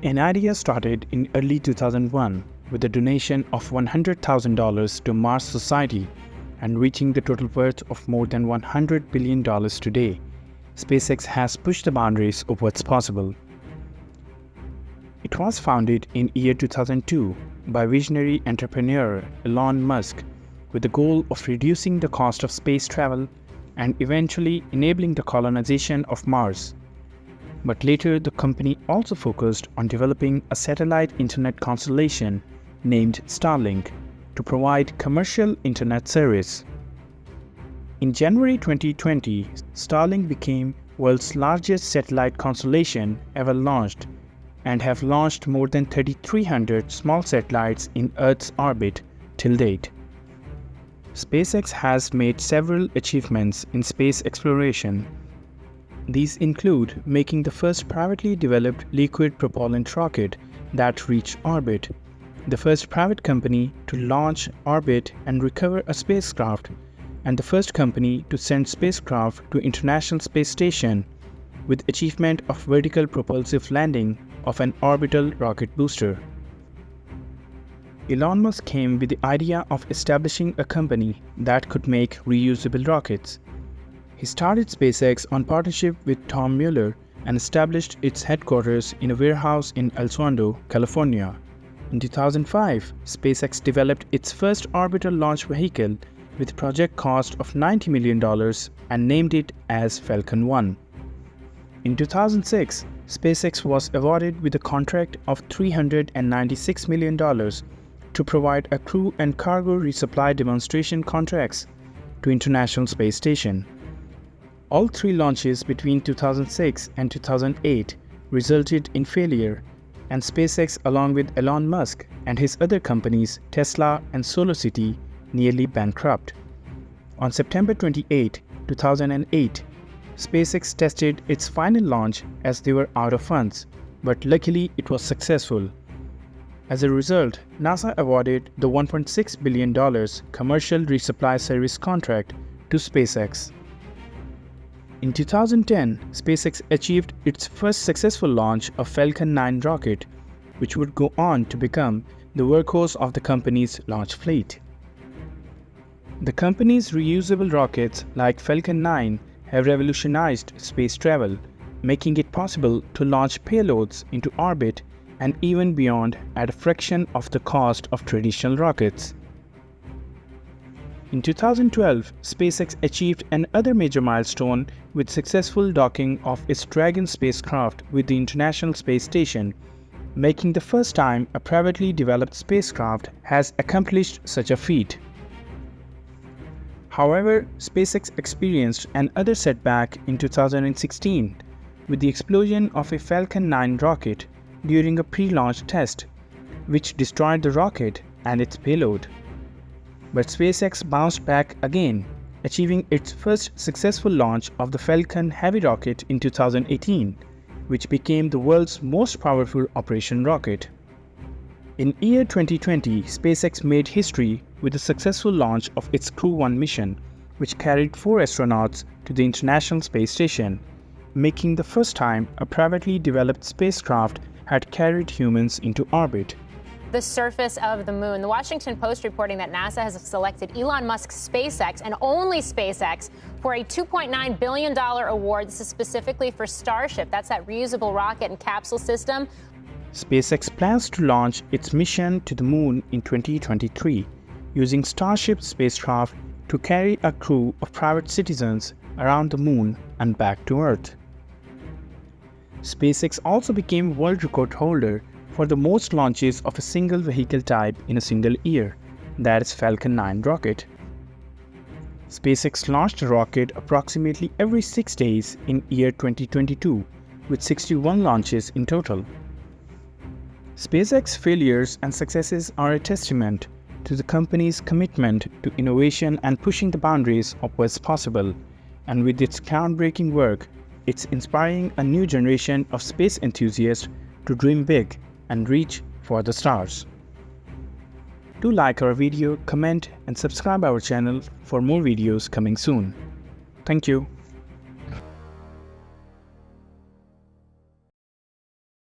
An idea started in early 2001 with a donation of $100,000 to Mars Society and reaching the total worth of more than $100 billion today. SpaceX has pushed the boundaries of what's possible. It was founded in year 2002 by visionary entrepreneur Elon Musk with the goal of reducing the cost of space travel and eventually enabling the colonization of Mars. But later the company also focused on developing a satellite internet constellation named Starlink to provide commercial internet service. In January 2020, Starlink became world's largest satellite constellation ever launched and have launched more than 3,300 small satellites in Earth's orbit till date. SpaceX has made several achievements in space exploration. These include making the first privately developed liquid propellant rocket that reached orbit, the first private company to launch, orbit, and recover a spacecraft, and the first company to send spacecraft to International Space Station with achievement of vertical propulsive landing of an orbital rocket booster. Elon Musk came with the idea of establishing a company that could make reusable rockets. He started SpaceX on partnership with Tom Mueller and established its headquarters in a warehouse in El Segundo, California. In 2005, SpaceX developed its first orbital launch vehicle with a project cost of $90 million and named it as Falcon 1. In 2006, SpaceX was awarded with a contract of $396 million to provide a crew and cargo resupply demonstration contracts to International Space Station. All three launches between 2006 and 2008 resulted in failure, and SpaceX, along with Elon Musk and his other companies Tesla and SolarCity, nearly bankrupt. On September 28, 2008, SpaceX tested its final launch as they were out of funds, but luckily it was successful. As a result, NASA awarded the $1.6 billion commercial resupply service contract to SpaceX. In 2010, SpaceX achieved its first successful launch of Falcon 9 rocket, which would go on to become the workhorse of the company's launch fleet. The company's reusable rockets like Falcon 9 have revolutionized space travel, making it possible to launch payloads into orbit and even beyond at a fraction of the cost of traditional rockets. In 2012, SpaceX achieved another major milestone with successful docking of its Dragon spacecraft with the International Space Station, making the first time a privately developed spacecraft has accomplished such a feat. However, SpaceX experienced another setback in 2016 with the explosion of a Falcon 9 rocket during a pre-launch test, which destroyed the rocket and its payload. But SpaceX bounced back again, achieving its first successful launch of the Falcon Heavy rocket in 2018, which became the world's most powerful operation rocket. In year 2020, SpaceX made history with the successful launch of its Crew 1 mission, which carried 4 astronauts to the International Space Station, making the first time a privately developed spacecraft had carried humans into orbit. The surface of the moon. The Washington Post reporting that NASA has selected Elon Musk's SpaceX and only SpaceX for a $2.9 billion award. This is specifically for Starship. That's that reusable rocket and capsule system. SpaceX plans to launch its mission to the moon in 2023, using Starship spacecraft to carry a crew of private citizens around the moon and back to Earth. SpaceX also became world record holder for the most launches of a single vehicle type in a single year, that is Falcon 9 rocket. SpaceX launched a rocket approximately every 6 days in year 2022, with 61 launches in total. SpaceX failures and successes are a testament to the company's commitment to innovation and pushing the boundaries of what's possible, and with its groundbreaking work, it's inspiring a new generation of space enthusiasts to dream big and reach for the stars. Do like our video, comment and subscribe our channel for more videos coming soon. Thank you.